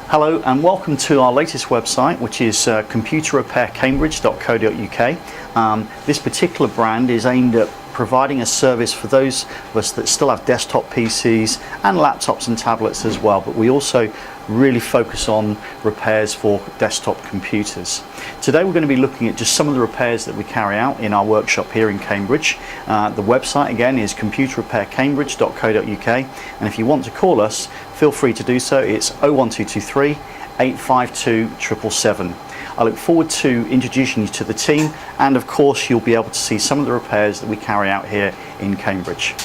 Hello and welcome to our latest website, which is computerrepaircambridge.co.uk. This particular brand is aimed at providing a service for those of us that still have desktop PCs and laptops and tablets as well, but we also really focus on repairs for desktop computers. Today we're going to be looking at just some of the repairs that we carry out in our workshop here in Cambridge. The website again is computerrepaircambridge.co.uk, and if you want to call us, feel free to do so. It's 01223 852 777. I look forward to introducing you to the team, and of course you'll be able to see some of the repairs that we carry out here in Cambridge.